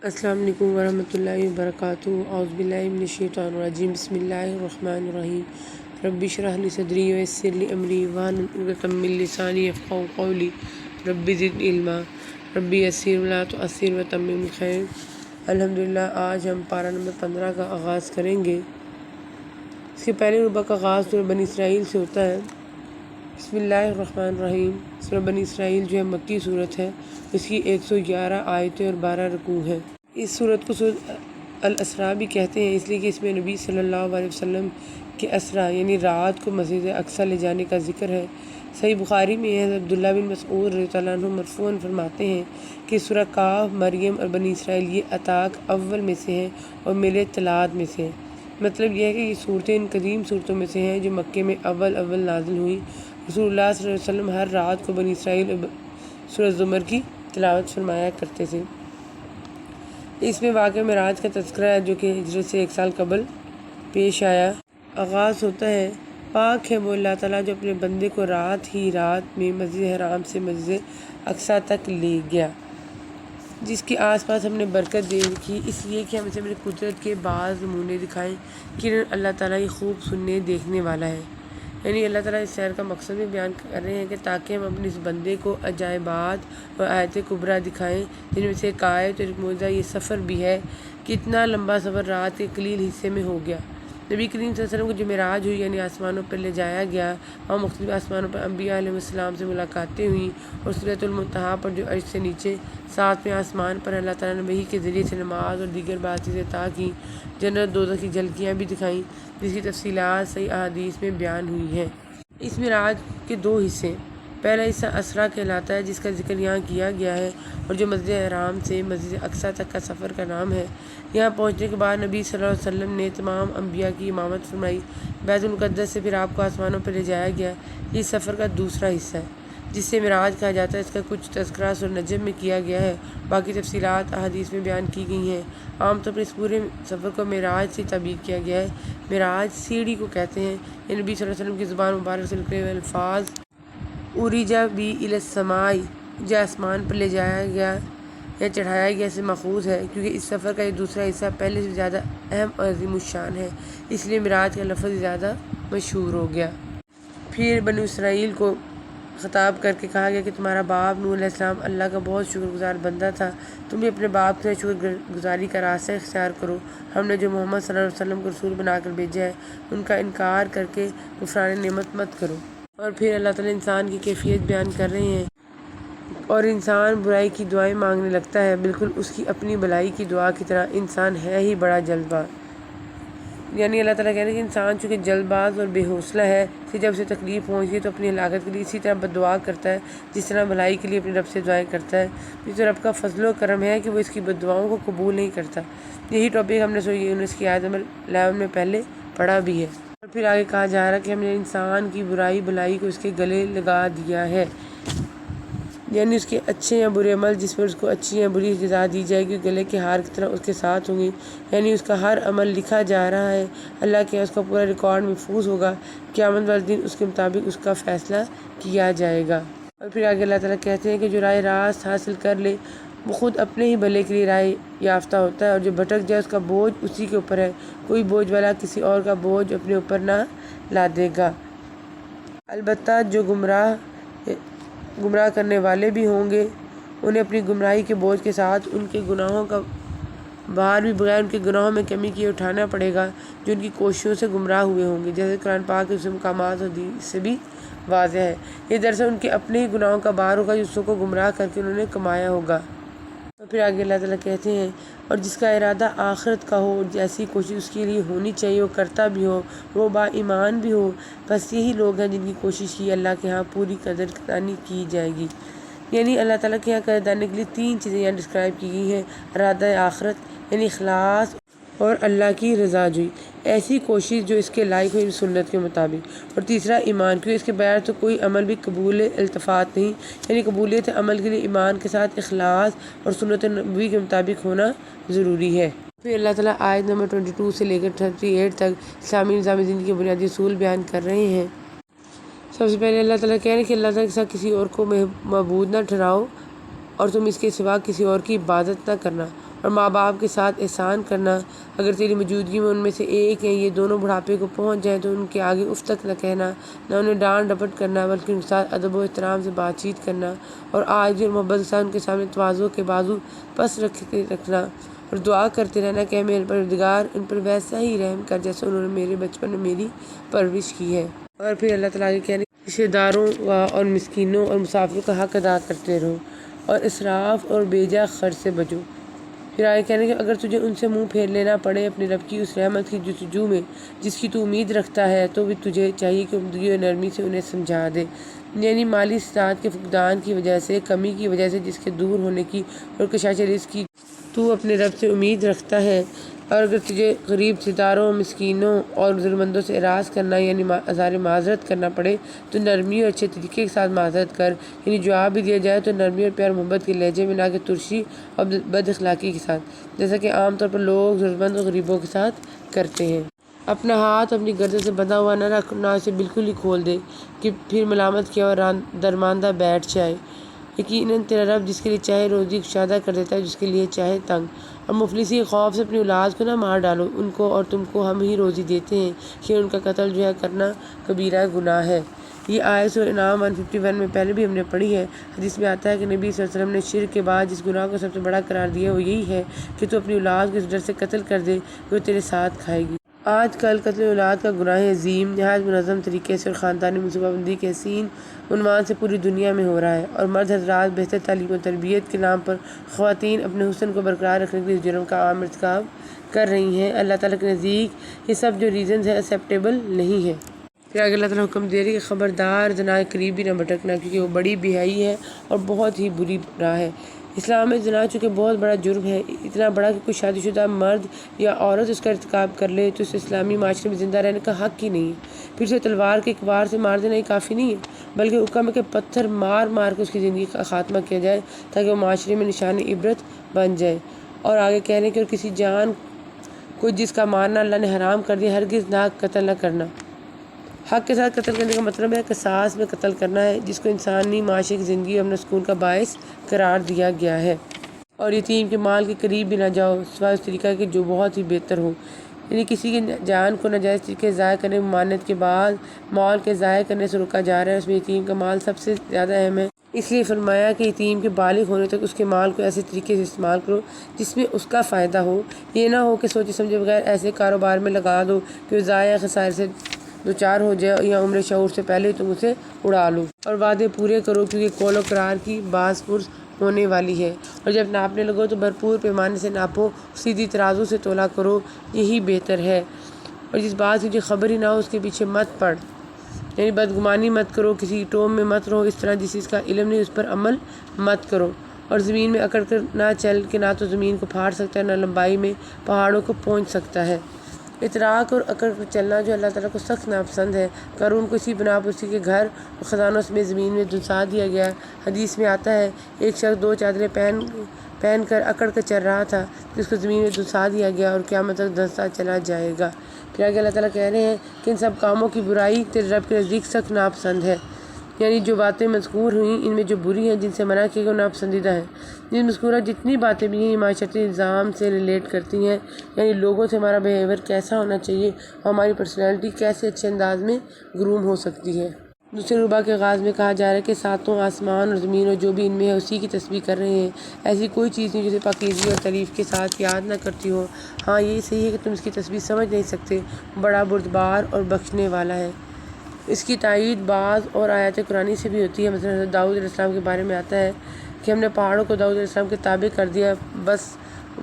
السلام علیکم ورحمۃ اللہ وبرکاتہ۔ اعوذ باللہ من الشیطان الرجیم، بسم اللہ الرحمن الرحیم۔ رب اشرح لی صدری ویسر لی امری واحلل عقدۃ من لسانی یفقہوا قولی، رب زدنی علما، رب یسر ولا تعسر وتمم الخیر۔ الحمدللہ، آج ہم پارہ نمبر 15 کا آغاز کریں گے۔ اس کے پہلے ربع کا آغاز سورہ بنی اسرائیل سے ہوتا ہے۔ بسم اللہ الرحمن الرحیم۔ سورہ بنی اسرائیل جو ہے مکی صورت ہے، اس کی 111 آیتیں اور 12 رکوع ہیں۔ اس صورت کو سورۃ الاسراء بھی کہتے ہیں، اس لیے کہ اس میں نبی صلی اللہ علیہ وسلم کے اسرا یعنی رات کو مسجد اقصیٰ لے جانے کا ذکر ہے۔ صحیح بخاری میں ہے، عبداللہ بن مسعود رضی اللہ عنہ مرفوعاً فرماتے ہیں کہ سورہ کاف، مریم اور بنی اسرائیل یہ عتاق اول میں سے ہیں اور میل طلاد میں سے ہیں۔ مطلب یہ ہے کہ یہ صورتیں ان قدیم صورتوں میں سے ہیں جو مکے میں اول نازل ہوئیں۔ رسول اللہ صلی اللہ علیہ وسلم ہر رات کو بنی اسرائیل اور سورہ زمر کی تلاوت فرمایا کرتے تھے۔ اس میں واقعہ معراج کا تذکرہ ہے جو کہ ہجرت سے 1 سال قبل پیش آیا۔ آغاز ہوتا ہے، پاک ہے وہ اللہ تعالیٰ جو اپنے بندے کو رات میں مسجد حرام سے مسجد اقصیٰ تک لے گیا، جس کے آس پاس ہم نے برکت دے رکھی، اس لیے کہ ہم اسے اپنی قدرت کے بعض نمونے دکھائیں کہ اللہ تعالیٰ یہ خوب سننے دیکھنے والا ہے۔ یعنی اللہ تعالیٰ اس سیر کا مقصد بھی بیان کر رہے ہیں کہ تاکہ ہم اپنے اس بندے کو عجائبات اور آیت کبریٰ دکھائیں، جن میں سے ایک آیت اور ایک معجزہ یہ سفر بھی ہے کہ اتنا لمبا سفر رات کے قلیل حصے میں ہو گیا۔ نبی کریم صلی اللہ علیہ وسلم کو جو معراج ہوئی یعنی آسمانوں پر لے جایا گیا، وہاں مختلف آسمانوں پر انبیاء علیہ السلام سے ملاقاتیں ہوئیں اور سدرۃ المنتہا پر جو عرش سے نیچے 7ویں آسمان پر اللہ تعالیٰ نے وحی کے ذریعے سے نماز اور دیگر باتیں عطا کی، جنت دوزخ کی جھلکیاں بھی دکھائیں، جس کی تفصیلات صحیح احادیث میں بیان ہوئی ہیں۔ اس معراج کے 2 حصے، پہلا حصہ اسرا کہلاتا ہے جس کا ذکر یہاں کیا گیا ہے اور جو مسجد حرام سے مسجد اقصیٰ تک کا سفر کا نام ہے۔ یہاں پہنچنے کے بعد نبی صلی اللہ علیہ وسلم نے تمام انبیاء کی امامت فرمائی، بیت المقدس سے پھر آپ کو آسمانوں پر لے جایا گیا۔ یہ سفر کا دوسرا حصہ ہے جس سے معراج کہا جاتا ہے۔ اس کا کچھ تذکرہ سورہ نجم میں کیا گیا ہے، باقی تفصیلات احادیث میں بیان کی گئی ہیں۔ عام طور پر اس پورے سفر کو معراج سے تعبیر کیا گیا ہے۔ معراج سیڑھی کو کہتے ہیں۔ یہ نبی صلی اللہ علیہ وسلم کی زبان مبارک سے نکلے ہوئے الفاظ عُرِجَ بِی إِلَى السَّمَاءِ، مجھے آسمان پر لے جایا گیا یا چڑھایا گیا سے ماخوذ ہے، کیونکہ اس سفر کا یہ دوسرا حصہ پہلے سے زیادہ اہم اور عظیم الشان ہے، اس لیے معراج کا لفظ زیادہ مشہور ہو گیا۔ پھر بنی اسرائیل کو خطاب کر کے کہا گیا کہ تمہارا باپ نوح علیہ السلام اللہ کا بہت شکر گزار بندہ تھا، تم بھی اپنے باپ سے شکر گزاری کا راستہ اختیار کرو۔ ہم نے جو محمد صلی اللہ علیہ وسلم کو رسول بنا کر بھیجا ہے، ان کا انکار کر کے کفران نعمت مت کرو۔ اور پھر اللہ تعالیٰ انسان کی کیفیت بیان کر رہے ہیں، اور انسان برائی کی دعائیں مانگنے لگتا ہے، بالکل اس کی اپنی بھلائی کی دعا کی طرح۔ انسان ہے ہی بڑا جلد باز، یعنی اللہ تعالیٰ کہہ رہے ہیں کہ انسان چونکہ جلد باز اور بے حوصلہ ہے، کہ جب اسے تکلیف پہنچتی ہے تو اپنی ہلاکت کے لیے اسی طرح بد دعا کرتا ہے جس طرح بھلائی کے لیے اپنے رب سے دعائیں کرتا ہے۔ اس رب کا فضل و کرم ہے کہ وہ اس کی بد دعاؤں کو قبول نہیں کرتا۔ یہی ٹاپک ہم نے سورہ یونس کی آیت نمبر 11 میں پہلے پڑھا بھی ہے۔ اور پھر آگے کہا جا رہا ہے کہ ہم نے انسان کی برائی بھلائی کو اس کے گلے لگا دیا ہے، یعنی اس کے اچھے یا برے عمل جس پر اس کو اچھی یا بری جزا دی جائے گی گلے کے ہار کی طرح اس کے ساتھ ہوں گی، یعنی اس کا ہر عمل لکھا جا رہا ہے، اللہ کے اس کا پورا ریکارڈ محفوظ ہوگا، قیامت والے دن اس کے مطابق اس کا فیصلہ کیا جائے گا۔ اور پھر آگے اللہ تعالیٰ کہتے ہیں کہ جو رائے راست حاصل کر لے وہ خود اپنے ہی بھلے کے لیے رائے یافتہ ہوتا ہے، اور جو بھٹک جائے اس کا بوجھ اسی کے اوپر ہے، کوئی بوجھ والا کسی اور کا بوجھ اپنے اوپر نہ لا دے گا۔ البتہ جو گمراہ کرنے والے بھی ہوں گے، انہیں اپنی گمراہی کے بوجھ کے ساتھ ان کے گناہوں کا بھار بھی بغیر ان کے گناہوں میں کمی کیے اٹھانا پڑے گا جو ان کی کوششوں سے گمراہ ہوئے ہوں گے، جیسے قرآن پاک کے مقامات اور حدیث سے بھی واضح ہے۔ یہ دراصل ان کے اپنے ہی گناہوں کا بھار ہوگا جو دوسروں کو گمراہ کر کے انہوں نے کمایا ہوگا۔ اور پھر آگے اللہ تعالیٰ کہتے ہیں، اور جس کا ارادہ آخرت کا ہو، جیسی کوشش اس کے لیے ہونی چاہیے وہ کرتا بھی ہو، وہ با ایمان بھی ہو، بس یہی لوگ ہیں جن کی کوشش کی اللہ کے ہاں پوری قدردانی کی جائے گی۔ یعنی اللہ تعالیٰ کے یہاں قدردانی کے لیے 3 چیزیں یہاں ڈسکرائب کی گئی ہیں: ارادہ آخرت یعنی اخلاص، اور اللہ کی رضا جوئی، ایسی کوشش جو اس کے لائق ہو سنت کے مطابق، اور تیسرا ایمان، کیونکہ اس کے بغیر تو کوئی عمل بھی قبول التفات نہیں، یعنی قبولیت عمل کے لیے ایمان کے ساتھ اخلاص اور سنت نبوی کے مطابق ہونا ضروری ہے۔ پھر اللہ تعالیٰ آیت نمبر 22 سے لے کر 38 تک اسلامی نظام زندگی کے بنیادی اصول بیان کر رہے ہیں۔ سب سے پہلے اللہ تعالیٰ کہہ رہے ہیں کہ اللہ تعالیٰ کے ساتھ کسی اور کو معبود نہ ٹھہراؤ، اور تم اس کے سوا کسی اور کی عبادت نہ کرنا، اور ماں باپ کے ساتھ احسان کرنا، اگر تیری موجودگی میں ان میں سے ایک ہیں یہ دونوں بڑھاپے کو پہنچ جائیں تو ان کے آگے اف تک نہ کہنا، نہ انہیں ڈانٹ ڈپٹ کرنا بلکہ ان کے ساتھ ادب و احترام سے بات چیت کرنا، اور عاجزی اور محبت کے ساتھ ان کے سامنے تواضع کے بازو پس رکھنا، اور دعا کرتے رہنا کہ اے میرے پروردگار ان پر ویسا ہی رحم کر جیسا انہوں نے میرے بچپن میں میری پرورش کی ہے۔ اور پھر اللہ تعالیٰ کے کہنے رشتہ داروں اور مسکینوں اور مسافروں کا حق ادا کرتے رہو اور اسراف اور بیجا خرچ سے بچو۔ پھر آگے کہنے کہ اگر تجھے ان سے منہ پھیر لینا پڑے اپنے رب کی اس رحمت کی جستجو میں جس کی تو امید رکھتا ہے تو بھی تجھے چاہیے کہ عمدگی اور نرمی سے انہیں سمجھا دے، یعنی مالی استطاعت کے فقدان کی وجہ سے، کمی کی وجہ سے جس کے دور ہونے کی اور کشاشِ رزق کی تو اپنے رب سے امید رکھتا ہے، اور اگر تجھے غریب رشتہ داروں، مسکینوں اور ضرورتمندوں سے اعراض کرنا یعنی اظہار معذرت کرنا پڑے تو نرمی اور اچھے طریقے کے ساتھ معذرت کر، یعنی جواب بھی دیا جائے تو نرمی اور پیار محبت کے لہجے میں، نہ کہ ترشی اور بد اخلاقی کے ساتھ، جیسا کہ عام طور پر لوگ ضرورتمند اور غریبوں کے ساتھ کرتے ہیں۔ اپنا ہاتھ اپنی گردن سے بندھا ہوا نہ رکھ، نہ اسے بالکل ہی کھول دے کہ پھر ملامت کیا اور درماندہ بیٹھ جائے۔ یقیناً تیرا رب جس کے لیے چاہے روزی کشادہ کر دیتا ہے، جس کے لیے چاہے تنگ، اور مفلسی کے خوف سے اپنی اولاد کو نہ مار ڈالو، ان کو اور تم کو ہم ہی روزی دیتے ہیں کہ ان کا قتل جو ہے کرنا کبیرہ گناہ ہے۔ یہ آیت سورہ انعام 151 میں پہلے بھی ہم نے پڑھی ہے۔ حدیث میں آتا ہے کہ نبی صلی اللہ علیہ وسلم نے شرک کے بعد جس گناہ کو سب سے بڑا قرار دیا وہ یہی ہے کہ تو اپنی اولاد کو اس ڈر سے قتل کر دے کہ وہ تیرے ساتھ کھائے گی۔ آج کل قتل اولاد کا گناہ عظیم نہایت منظم طریقے سے اور خاندانی منصوبہ بندی کے حسین عنوان سے پوری دنیا میں ہو رہا ہے، اور مرد حضرات بہتر تعلیم و تربیت کے نام پر خواتین اپنے حسن کو برقرار رکھنے کے لیے اس جرم کا عام ارتکاب کر رہی ہیں۔ اللہ تعالیٰ کے نزدیک یہ سب جو ریزنز ہیں ایکسیپٹیبل نہیں ہے۔ پھر آگے اللہ تعالیٰ حکم دے رہی ہے کہ خبردار زنا کے قریب بھی نہ بھٹکنا، کیونکہ وہ بڑی بے حیائی ہے اور بہت ہی بری راہ ہے۔ اسلام میں زنا چونکہ بہت بڑا جرم ہے، اتنا بڑا کہ کوئی شادی شدہ مرد یا عورت اس کا ارتکاب کر لے تو اسے اسلامی معاشرے میں زندہ رہنے کا حق ہی نہیں ہے۔ پھر اسے تلوار کے اکوار سے مار دینا ہی کافی نہیں ہے، بلکہ حکم ہے کہ پتھر مار مار کے اس کی زندگی کا خاتمہ کیا جائے تاکہ وہ معاشرے میں نشان عبرت بن جائے۔ اور آگے کہنے کہ اور کسی جان کو جس کا مارنا اللہ نے حرام کر دیا ہرگز ناحق قتل نہ کرنا۔ حق کے ساتھ قتل کرنے کا مطلب ہے قصاص میں قتل کرنا ہے، جس کو انسانی معاشرے کی زندگی اور اپنے سکون کا باعث قرار دیا گیا ہے۔ اور یتیم کے مال کے قریب بھی نہ جاؤ سوائے اس طریقہ کے جو بہت ہی بہتر ہو، یعنی کسی کی جان کو ناجائز طریقے سے ضائع کرنے ممانعت کے بعد مال کے ضائع کرنے سے روکا جا رہا ہے، اس میں یتیم کا مال سب سے زیادہ اہم ہے۔ اس لیے فرمایا کہ یتیم کے بالغ ہونے تک اس کے مال کو ایسے طریقے سے استعمال کرو جس میں اس کا فائدہ ہو، یہ نہ ہو کہ سوچے سمجھے بغیر ایسے کاروبار میں لگا دو کہ وہ ضائع خسارے سے دوچار ہو جائے یا عمر شعور سے پہلے تم اسے اڑا لو۔ اور وعدے پورے کرو کیونکہ قول و قرار کی باز پرس ہونے والی ہے، اور جب ناپنے لگو تو بھرپور پیمانے سے ناپو، سیدھی ترازو سے تولا کرو، یہی بہتر ہے۔ اور جس بات کی خبر ہی نہ ہو اس کے پیچھے مت پڑ، یعنی بدگمانی مت کرو، کسی ٹوم میں مت رہو، اس طرح جس چیز کا علم نہیں اس پر عمل مت کرو، اور زمین میں اکڑ کر نہ چل کہ نہ تو زمین کو پھاڑ سکتا ہے نہ لمبائی میں پہاڑوں کو پہنچ سکتا ہے۔ اطراق اور اکڑ کر چلنا جو اللہ تعالیٰ کو سخت ناپسند ہے، قارون کو اسی بنا پر اسی کے گھر اور خزانوں میں زمین میں دھنسا دیا گیا۔ حدیث میں آتا ہے ایک شخص 2 چادریں پہن کر اکڑ کر چل رہا تھا جس کو زمین میں دھنسا دیا گیا اور قیامت تک دھنستا چلا جائے گا۔ پھر آگے اللہ تعالیٰ کہہ رہے ہیں کہ ان سب کاموں کی برائی تیرے رب کے نزدیک سخت ناپسند ہے، یعنی جو باتیں مذکور ہوئیں ان میں جو بری ہیں جن سے منع کیے گئے وہ ناپسندیدہ ہیں۔ جن مذکورہ جتنی باتیں بھی ہیں یہ معاشرتی نظام سے ریلیٹ کرتی ہیں، یعنی لوگوں سے ہمارا بیہیویئر کیسا ہونا چاہیے اور ہماری پرسنالٹی کیسے اچھے انداز میں گروم ہو سکتی ہے۔ دوسرے ربع کے آغاز میں کہا جا رہا ہے کہ ساتوں آسمان اور زمین اور جو بھی ان میں ہے اسی کی تسبیح کر رہے ہیں، ایسی کوئی چیز نہیں جسے پاکیزگی اور تعریف کے ساتھ یاد نہ کرتی ہو۔ ہاں یہ صحیح ہے کہ تم اس کی تسبیح سمجھ نہیں سکتے، بڑا بردبار اور بخشنے والا ہے۔ اس کی تائید بعض اور آیات قرآنی سے بھی ہوتی ہے، مثلا حضرت داؤد علیہ السلام کے بارے میں آتا ہے کہ ہم نے پہاڑوں کو داؤد علیہ السلام کے تابع کر دیا، بس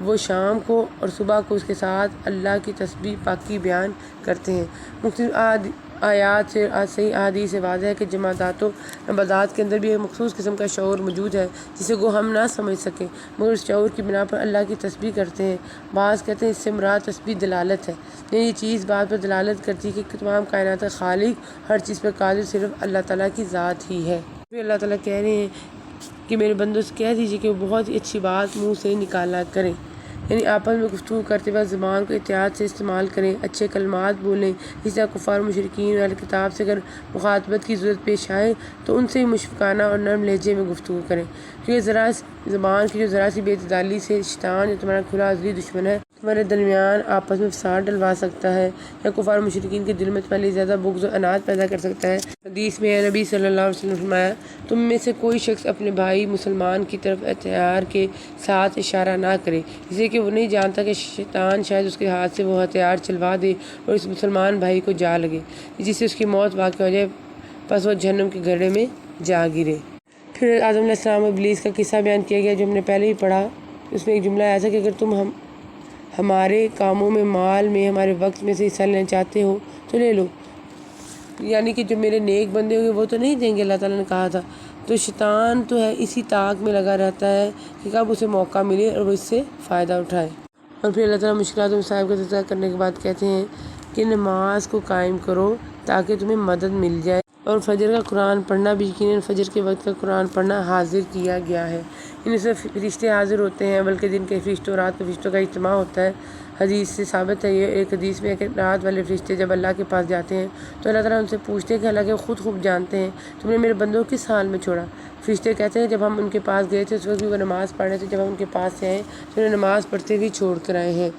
وہ شام کو اور صبح کو اس کے ساتھ اللہ کی تسبیح پاکی بیان کرتے ہیں۔ مختلف آیات سے صحیح احادیث سے واضح ہے کہ جمادات و نباتات کے اندر بھی ایک مخصوص قسم کا شعور موجود ہے جسے کو ہم نہ سمجھ سکیں، مگر اس شعور کی بنا پر اللہ کی تسبیح کرتے ہیں۔ بعض کہتے ہیں اس سے مراد تسبیح دلالت ہے، یعنی یہ چیز بات پر دلالت کرتی ہے کہ تمام کائنات کا خالق ہر چیز پر قادر صرف اللہ تعالیٰ کی ذات ہی ہے۔ پھر اللہ تعالیٰ کہہ رہے ہیں کہ میرے بندوں سے کہہ دیجیے کہ وہ بہت ہی اچھی بات منہ سے نکالا کریں، یعنی آپس میں گفتگو کرتے وقت زبان کو احتیاط سے استعمال کریں، اچھے کلمات بولیں۔ اس طرح کفار مشرکین اور اہل کتاب سے اگر مخاطبت کی ضرورت پیش آئے تو ان سے مشفقانہ اور نرم لہجے میں گفتگو کریں، کیونکہ زبان کی جو ذرا سی بے اعتدالی سے شیطان جو تمہارا کھلا ازلی دشمن ہے تمہارے درمیان آپس میں فساد ڈلوا سکتا ہے، یا کفار مشرکین کے دل میں تمہارے لیے زیادہ بغض و عناد پیدا کر سکتا ہے۔ حدیث میں نبی صلی اللہ علیہ وسلم نے فرمایا، تم میں سے کوئی شخص اپنے بھائی مسلمان کی طرف ہتھیار کے ساتھ اشارہ نہ کرے، اس لیے کہ وہ نہیں جانتا کہ شیطان شاید اس کے ہاتھ سے وہ ہتھیار چلوا دے اور اس مسلمان بھائی کو جا لگے، جس سے اس کی موت واقع ہو جائے، پس وہ جہنم کے گڑھے میں جا گرے۔ پھر آدم علیہ السلام اور ابلیس کا قصہ بیان کیا گیا جو ہم نے پہلے ہی پڑھا۔ اس میں ایک جملہ ایسا کہ اگر تم ہمارے کاموں میں، مال میں، ہمارے وقت میں سے حصہ لینا چاہتے ہو تو لے لو، یعنی کہ جو میرے نیک بندے ہوں گے وہ تو نہیں دیں گے، اللہ تعالیٰ نے کہا تھا۔ تو شیطان تو ہے اسی طاق میں لگا رہتا ہے کہ کب اسے موقع ملے اور وہ اس سے فائدہ اٹھائے۔ اور پھر اللہ تعالیٰ مشکلات و مصائب کا تذکرہ کرنے کے بعد کہتے ہیں کہ نماز کو قائم کرو تاکہ تمہیں مدد مل جائے، اور فجر کا قرآن پڑھنا بھی یقیناً فجر کے وقت کا قرآن پڑھنا حاضر کیا گیا ہے۔ ان سے فرشتے حاضر ہوتے ہیں، بلکہ دن کے فرشتوں اور رات کے فرشتوں کا اجتماع ہوتا ہے۔ حدیث سے ثابت ہے، یہ ایک حدیث میں ہے کہ رات والے فرشتے جب اللہ کے پاس جاتے ہیں تو اللہ تعالیٰ ان سے پوچھتے ہیں کہ اللہ کے خود خوب جانتے ہیں تم نے میرے بندوں کو کس حال میں چھوڑا۔ فرشتے کہتے ہیں جب ہم ان کے پاس گئے تھے اس وقت بھی وہ نماز پڑھ رہے تھے، جب ہم ان کے پاس سے آئے تو انہیں نماز پڑھتے ہوئے چھوڑ کر آئے ہیں۔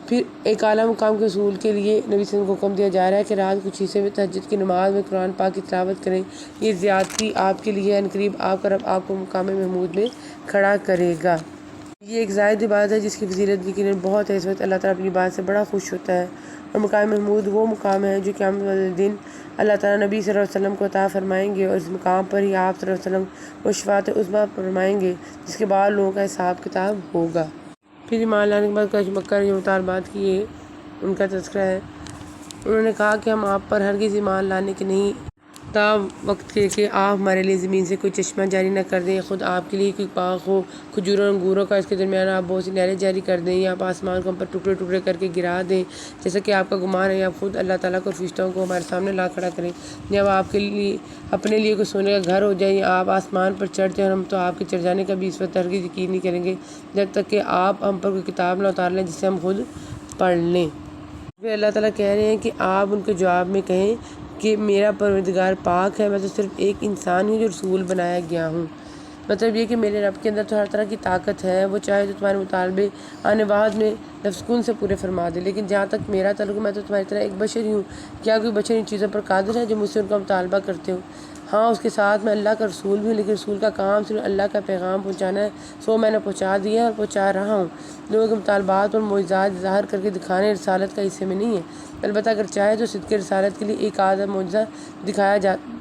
پھر ایک اعلیٰ مقام کے اصول کے لیے نبی صلی اللہ علیہ وسلم کو حکم دیا جا رہا ہے کہ رات کچھ حصے میں تہجد کی نماز میں قرآن پاک کی تلاوت کریں، یہ زیادتی آپ کے لیے عنقریب آپ کا رب آپ کو مقام محمود میں کھڑا کرے گا۔ یہ ایک زائد عبادت ہے جس کی فضیلت یقیناً بہت ہے، اس وقت اللہ تعالیٰ اپنی بات سے بڑا خوش ہوتا ہے، اور مقام محمود وہ مقام ہے جو قیامت والے دن اللہ تعالیٰ نبی صلی اللہ علیہ وسلم کو عطا فرمائیں گے، اور اس مقام پر ہی آپ صلی اللہ علیہ وسلم وہ شفاعت عظمیٰ فرمائیں گے جس کے بعد لوگوں کا حساب کتاب ہوگا۔ پھر ایمان لانے کے بعد قریش مکہ نے جو مطالبات کیے ان کا تذکرہ ہے۔ انہوں نے کہا کہ ہم آپ پر ہرگز ایمان لانے کے نہیں تا وقت کے کہ آپ ہمارے لیے زمین سے کوئی چشمہ جاری نہ کر دیں، خود آپ کے لیے کوئی باغ ہو کھجوروں اور انگوروں کا، اس کے درمیان آپ بہت سی نہریں جاری کر دیں، یا آپ آسمان کو ہم پر ٹکڑے ٹکڑے کر کے گرا دیں جیسا کہ آپ کا گمان ہے، یا خود اللہ تعالیٰ کو فرشتوں کو ہمارے سامنے لا کھڑا کریں، یا آپ کے لیے اپنے لیے کوئی سونے کا گھر ہو جائے، یا آپ آسمان پر چڑھ جائیں، ہم تو آپ کے چڑھ جانے کا بھی اس وقت ہرگز یقین نہیں کریں گے جب تک کہ آپ ہم پر کوئی کتاب نہ اتار لیں جسے ہم خود پڑھ لیں۔ پھر اللہ تعالیٰ کہہ رہے ہیں کہ آپ ان کے جواب میں کہیں کہ میرا پروردگار پاک ہے، میں تو صرف ایک انسان ہوں جو رسول بنایا گیا ہوں۔ مطلب یہ کہ میرے رب کے اندر تو ہر طرح کی طاقت ہے، وہ چاہے تو تمہارے مطالبے آنے بعد میں لفظ کن سے پورے فرما دے، لیکن جہاں تک میرا تعلق میں تو تمہاری طرح ایک بشر ہی ہوں۔ کیا کوئی بشر ان چیزوں پر قادر ہے جو مجھ سے ان کا مطالبہ کرتے ہو؟ ہاں، اس کے ساتھ میں اللہ کا رسول بھی ہوں، لیکن رسول کا کام صرف اللہ کا پیغام پہنچانا ہے، سو میں نے پہنچا دیا ہے اور پہنچا رہا ہوں، لوگوں کے مطالبات اور معجزات ظاہر کر کے دکھانے رسالت کا حصے میں نہیں ہے۔ البتہ اگر چاہے تو صدق رسالت کے لیے ایک آدھا معجزہ دکھایا جاتا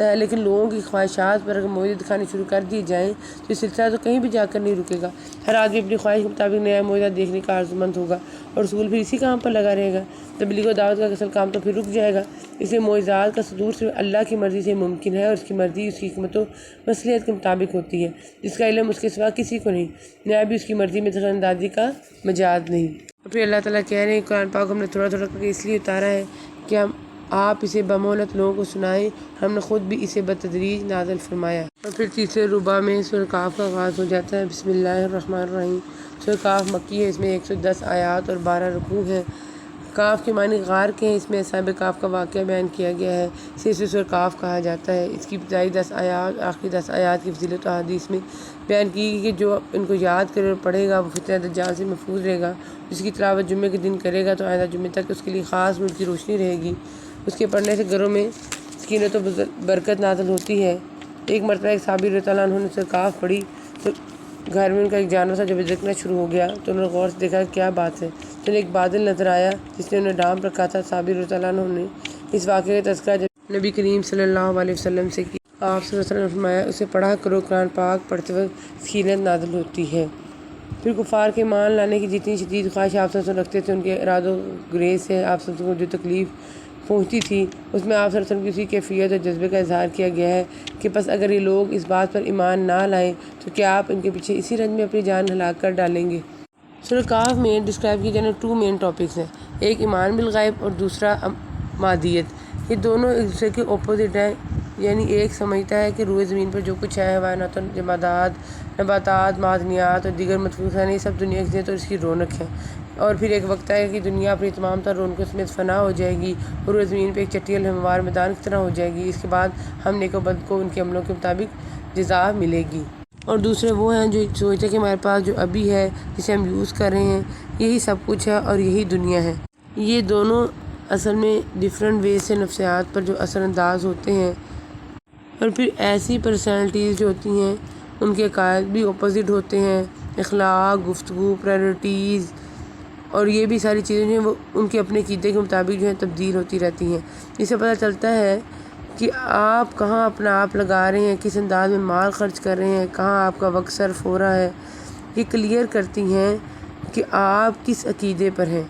ہے، لیکن لوگوں کی خواہشات پر اگر معجزے دکھانے شروع کر دیے جائیں تو یہ سلسلہ تو کہیں بھی جا کر نہیں رکے گا۔ ہر آدمی اپنی خواہش کے مطابق نیا معجزہ دیکھنے کا آرزومند ہوگا، اور رسول پھر اسی کام پر لگا رہے گا۔ تبلیغ و دعوت کا اصل کام تو پھر رک جائے گا۔ اس لیے معجزات کا صدور صرف اللہ کی مرضی سے ممکن ہے، اور اس کی مرضی اس کی حکمت و مصلحت کے مطابق ہوتی ہے، جس کا علم اس کے سوا کسی کو نہیں، نہ بھی اس کی مرضی میں دخل اندازی کا مجاز نہیں۔ اور پھر اللہ تعالیٰ کہہ رہے ہیں قرآن پاک ہم نے تھوڑا تھوڑا کر کے اس لیے اتارا ہے کہ آپ اسے بمہلت لوگوں کو سنائیں، ہم نے خود بھی اسے بتدریج نازل فرمایا۔ اور پھر تیسرے ربع میں سورہ کاف کا آغاز ہو جاتا ہے۔ بسم اللہ الرحمن الرحیم۔ سورہ کاف مکی ہے، اس میں 110 آیات اور 12 رکوع ہیں۔ کاف کے معنی غار کے ہیں، اس میں اصحاب کاف کا واقعہ بیان کیا گیا ہے، اسے سورہ کاف کہا جاتا ہے۔ اس کی ابتدائی 10 آیات آخری 10 آیات کی فضیلت و احادیث میں بیان کی گئی کہ جو ان کو یاد کرے اور پڑھے گا وہ فتنہ دجال سے محفوظ رہے گا، جس کی تلاوت جمعے کے دن کرے گا تو آئندہ جمعے تک اس کے لیے خاص نور کی روشنی رہے گی، اس کے پڑھنے سے گھروں میں سکینت و برکت نازل ہوتی ہے۔ ایک مرتبہ ایک صحابی رضی اللہ عنہ نے سورہ کاف پڑھی تو گھر میں ان کا ایک جانور تھا جب ذکرنا شروع ہو گیا تو انہوں نے غور سے دیکھا کہ کیا بات ہے، تو ایک بادل نظر آیا جس نے انہیں ڈھانپ رکھا تھا۔ صحابی رضی اللہ عنہ نے اس واقعے کا تذکرہ جب نبی کریم صلی اللہ علیہ وسلم سے کی، آپ صلی اللہ علیہ وسلم نے فرمایا اسے پڑھا کرو، قرآن پاک پڑھتے وقت سکینت نازل ہوتی ہے۔ پھر کفار کے مان لانے کی جتنی شدید خواہش آپ صلی اللہ علیہ وسلم رکھتے تھے، ان کے ارادوں گریز سے آپ صلی اللہ علیہ وسلم کو جو تکلیف پہنچتی تھی اس میں آپ صلی اللہ علیہ وسلم کی اسی کیفیت اور جذبے کا اظہار کیا گیا ہے کہ بس اگر یہ لوگ اس بات پر ایمان نہ لائیں تو کیا آپ ان کے پیچھے اسی رنج میں اپنی جان ہلاک کر ڈالیں گے۔ سورہ کاف میں ڈسکرائب کیے جانے 2 مین ٹاپکس ہیں، ایک ایمان بالغیب اور دوسرا مادیت۔ یہ دونوں ایک دوسرے کے اپوزٹ ہیں، یعنی ایک سمجھتا ہے کہ روئے زمین پر جو کچھ ہے حیوانات و جمادات نباتات، معدنیات اور دیگر متفق ہیں، یہ سب دنیا کی زینت اور اس کی رونق ہے۔ اور پھر ایک وقت آئے گا کہ دنیا اپنی تمام تر رونقوں سمیت فنا ہو جائے گی اور وہ زمین پہ ایک چٹیل ہموار میدان کی طرح ہو جائے گی۔ اس کے بعد ہم نیک و بد کو ان کے عملوں کے مطابق جزا ملے گی۔ اور دوسرے وہ ہیں جو سوچتے ہیں کہ ہمارے پاس جو ابھی ہے، جسے ہم یوز کر رہے ہیں، یہی سب کچھ ہے اور یہی دنیا ہے۔ یہ دونوں اصل میں ڈیفرنٹ ویز سے نفسیات پر جو اثر انداز ہوتے ہیں، اور پھر ایسی پرسنالٹیز جو ہوتی ہیں ان کے عقائد بھی اپوزٹ ہوتے ہیں، اخلاق، گفتگو، پرائرٹیز اور یہ بھی ساری چیزیں جو ہیں وہ ان کے اپنے عقیدے کے مطابق جو ہے تبدیل ہوتی رہتی ہیں۔ اس سے پتہ چلتا ہے کہ آپ کہاں اپنا آپ لگا رہے ہیں، کس انداز میں مال خرچ کر رہے ہیں، کہاں آپ کا وقت صرف ہو رہا ہے۔ یہ کلیئر کرتی ہیں کہ آپ کس عقیدے پر ہیں،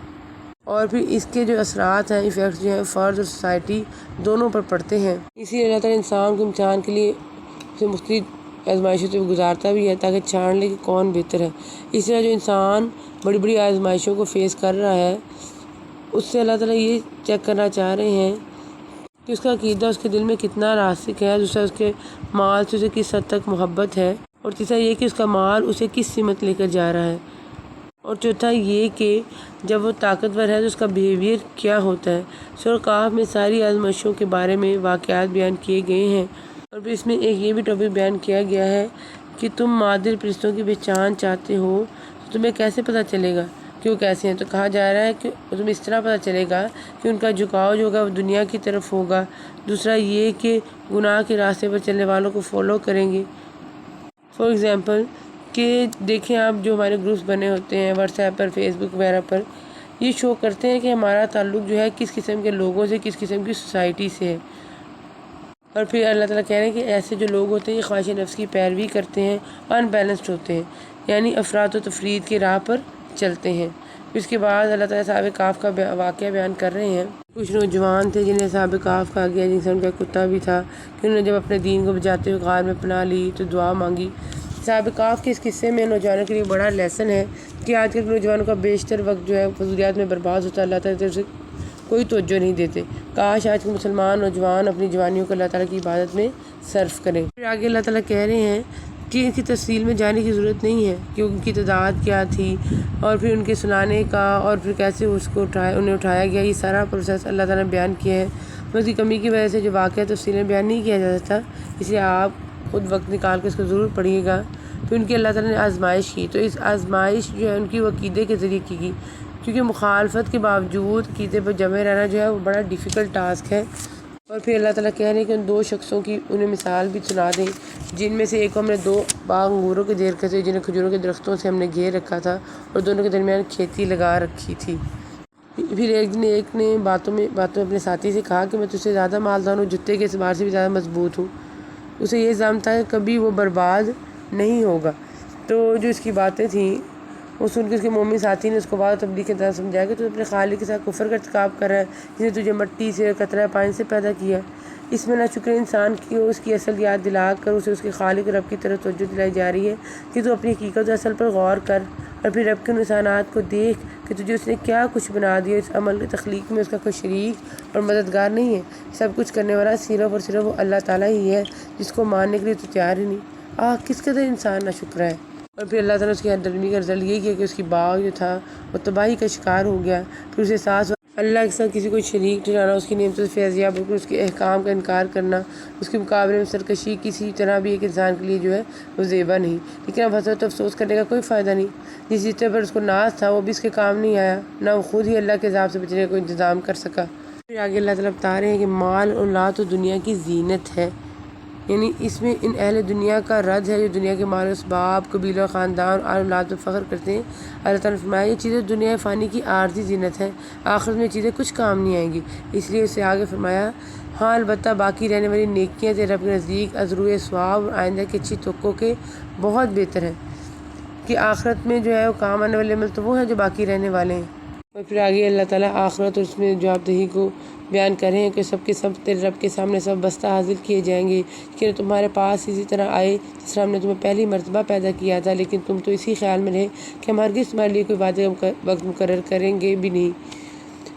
اور پھر اس کے جو اثرات ہیں، ایفیکٹس جو ہیں فرد اور سوسائٹی دونوں پر پڑتے ہیں۔ اسی لیے اللہ تعالیٰ انسان کو امتحان کے لیے اسے مختلف آزمائشوں سے گزارتا بھی ہے تاکہ چھان لے کہ کون بہتر ہے۔ اس طرح جو انسان بڑی بڑی آزمائشوں کو فیس کر رہا ہے، اس سے اللہ تعالیٰ یہ چیک کرنا چاہ رہے ہیں کہ اس کا عقیدہ اس کے دل میں کتنا راسخ ہے، دوسرا اس کے مال سے اسے کس حد تک محبت ہے، اور تیسرا یہ کہ اس کا مال اسے کس سمت لے کر جا رہا ہے، اور چوتھا یہ کہ جب وہ طاقتور ہے تو اس کا بیہیویئر کیا ہوتا ہے۔ سورہ کہف میں ساری آزمائشوں کے بارے میں واقعات بیان کیے گئے ہیں، اور پھر اس میں ایک یہ بھی ٹاپک بیان کیا گیا ہے کہ تم معدل فرشتوں کی پہچان چاہتے ہو تو تمہیں کیسے پتہ چلے گا کہ وہ کیسے ہیں؟ تو کہا جا رہا ہے کہ تمہیں اس طرح پتہ چلے گا کہ ان کا جھکاؤ جو ہوگا وہ دنیا کی طرف ہوگا، دوسرا یہ کہ گناہ کے راستے پر چلنے والوں کو فالو کریں گے۔ فار ایگزامپل کہ دیکھیں آپ جو ہمارے گروپس بنے ہوتے ہیں واٹس ایپ پر، فیس بک وغیرہ پر، یہ شو کرتے ہیں کہ ہمارا تعلق جو ہے کس قسم کے لوگوں سے، کس قسم کی سوسائٹی سے ہے۔ اور پھر اللہ تعالیٰ کہہ رہے ہیں کہ ایسے جو لوگ ہوتے ہیں یہ خواہش نفس کی پیروی کرتے ہیں، ان بیلنسڈ ہوتے ہیں، یعنی افراط و تفرید کی راہ پر چلتے ہیں۔ پھر اس کے بعد اللہ تعالیٰ صحابہ کہف کا واقعہ بیان کر رہے ہیں۔ کچھ نوجوان تھے جنہیں صحابہ کہف کہا گیا، جن سے ان کا کتا بھی تھا، کہ انہوں نے جب اپنے دین کو بچاتے ہوئے غار میں پناہ لی تو دعا مانگی۔ صحابہ کہف کے اس قصے میں نوجوانوں کے لیے بڑا لیسن ہے کہ آج کل کے نوجوانوں کا بیشتر وقت جو ہے فضولیات میں برباد ہوتا ہے، اللہ تعالیٰ کی طرف سے کوئی توجہ نہیں دیتے۔ کاش آج کے مسلمان نوجوان اپنی جوانیوں کو اللہ تعالیٰ کی عبادت میں صرف کریں۔ پھر آگے اللہ تعالیٰ کہہ رہے ہیں کہ ان کی تفصیل میں جانے کی ضرورت نہیں ہے کہ ان کی تعداد کیا تھی، اور پھر ان کے سلانے کا، اور پھر کیسے اس کو انہیں اٹھایا گیا، یہ سارا پروسیس اللہ تعالیٰ نے بیان کیا ہے۔ اس کی کمی کی وجہ سے جو واقعہ تفصیل میں بیان نہیں کیا جا سکتا، اس لیے آپ خود وقت نکال کے اس کو ضرور پڑھیے گا۔ پھر ان کی اللہ تعالیٰ نے آزمائش کی، تو اس آزمائش جو ہے ان کی وہ عقیدے کے ذریعے کی گئی، کیونکہ مخالفت کے باوجود عقیدے پر جمے رہنا جو ہے وہ بڑا ڈیفیکلٹ ٹاسک ہے۔ اور پھر اللہ تعالیٰ کہہ رہے ہیں کہ ان دو شخصوں کی انہیں مثال بھی سنا دیں، جن میں سے ایک کو ہم نے 2 باغ انگوروں کے دے رکھے تھے جنہیں کھجوروں کے درختوں سے ہم نے گھیر رکھا تھا، اور دونوں کے درمیان کھیتی لگا رکھی تھی۔ پھر ایک نے باتوں میں اپنے ساتھی سے کہا کہ میں تجھ سے زیادہ مالدار ہوں، جتے کے اعتبار سے بھی زیادہ مضبوط ہوں۔ اسے یہ الزام تھا کہ کبھی وہ برباد نہیں ہوگا۔ تو جو اس کی باتیں تھیں وہ سن کے اس کے مومن ساتھی نے اس کو بات تبلیغ کے طرح سمجھایا کہ تو اپنے خالق کے ساتھ کفر کا ارتکاب کر رہا ہے، جس نے تجھے مٹی سے، قطرہ پانی سے پیدا کیا۔ اس میں ناشکر انسان کی اس کی اصل یاد دلا کر اسے اس کے خالق رب کی طرف توجہ دلائی جا رہی ہے کہ تو اپنی حقیقت و اصل پر غور کر، اور پھر رب کے نشانات کو دیکھ کہ تجھے اس نے کیا کچھ بنا دیا۔ اس عمل کی تخلیق میں اس کا کوئی شریک اور مددگار نہیں ہے، سب کچھ کرنے والا صرف اور صرف وہ اللہ تعالیٰ ہی ہے، جس کو ماننے کے لیے تو تیار ہی نہیں۔ کس قدر انسان ناشکر ہے۔ اور پھر اللہ تعالیٰ نے اس کی ہمدردی کا رزلٹ یہ کیا کہ اس کی باغ جو تھا وہ تباہی کا شکار ہو گیا۔ پھر اسے احساس اللہ کے ساتھ کسی کو شریک ٹھہرانا، اس کی نعمتوں سے فیضیاب بالکل اس کے احکام کا انکار کرنا، اس کے مقابلے میں سرکشی کسی طرح بھی ایک انسان کے لیے جو ہے وہ زیبا نہیں۔ لیکن اب حسرت و افسوس کرنے کا کوئی فائدہ نہیں۔ جس رشتے پر اس کو ناز تھا وہ بھی اس کے کام نہیں آیا، نہ وہ خود ہی اللہ کے عذاب سے بچنے کا کوئی انتظام کر سکا۔ پھر آگے اللہ تعالیٰ بتا رہے ہیں کہ مال اور اولاد تو دنیا کی زینت ہے، یعنی اس میں ان اہل دنیا کا رد ہے جو دنیا کے مال و اسباب، قبیلہ و خاندان اور اولاد پر فخر کرتے ہیں۔ اللہ تعالیٰ نے فرمایا یہ چیزیں دنیا فانی کی عارضی زینت ہے، آخرت میں چیزیں کچھ کام نہیں آئیں گی۔ اس لیے اسے آگے فرمایا ہاں البتہ باقی رہنے والی نیکیاں تیرے رب کے نزدیک ازروئے ثواب اور آئندہ کی اچھی توقع کے بہت بہتر ہیں، کہ آخرت میں جو ہے وہ کام آنے والے عمل تو وہ ہیں جو باقی رہنے والے ہیں۔ اور پھر آگے اللہ تعالیٰ آخرت اور اس میں جواب دہی کو بیان کر رہے ہیں کہ سب کے سب تیرے رب کے سامنے سب بستہ حاضر کیے جائیں گے، کہ تمہارے پاس اسی طرح آئے جس طرح ہم نے تمہیں پہلی مرتبہ پیدا کیا تھا، لیکن تم تو اسی خیال میں رہے کہ ہم ہرگز تمہارے لیے کوئی وعدے وقت مقرر کریں گے بھی نہیں۔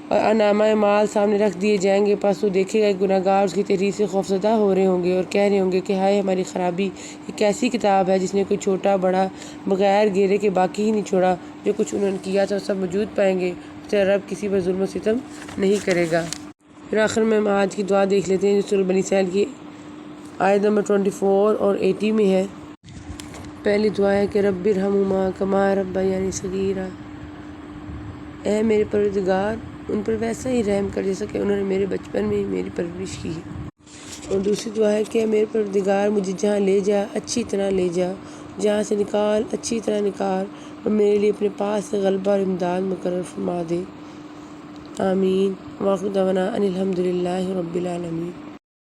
اور انعامہ مال سامنے رکھ دیے جائیں گے، پس تو دیکھے گا کہ گناہ گار اس کی تحریر سے خوفزدہ ہو رہے ہوں گے اور کہہ رہے ہوں گے کہ ہائے ہماری خرابی، یہ کیسی کتاب ہے جس نے کوئی چھوٹا بڑا بغیر گیرے کے باقی ہی نہیں چھوڑا، جو کچھ انہوں نے کیا تھا سب موجود پائیں گے، تیرا رب کسی پر ظلم و ستم نہیں کرے گا۔ پھر آخر میں ہم آج کی دعا دیکھ لیتے ہیں جو سورہ بنی اسرائیل کی آیت نمبر 24 اور 80 میں ہے۔ پہلی دعا ہے کہ رب ارحمہما کما ربیانی صغیرا، اے میرے پروردگار ان پر ویسا ہی رحم کر جیسا کہ انہوں نے میرے بچپن میں ہی میری پرورش کی ہے۔ اور دوسری دعا ہے کہ اے میرے پروردگار مجھے جہاں لے جا اچھی طرح لے جا، جہاں سے نکال اچھی طرح نکال، اور میرے لیے اپنے پاس سے غلبہ اور امداد مقرر فرما دے۔ آمین۔ وآخر دعوانا ان الحمد للہ رب العالمین۔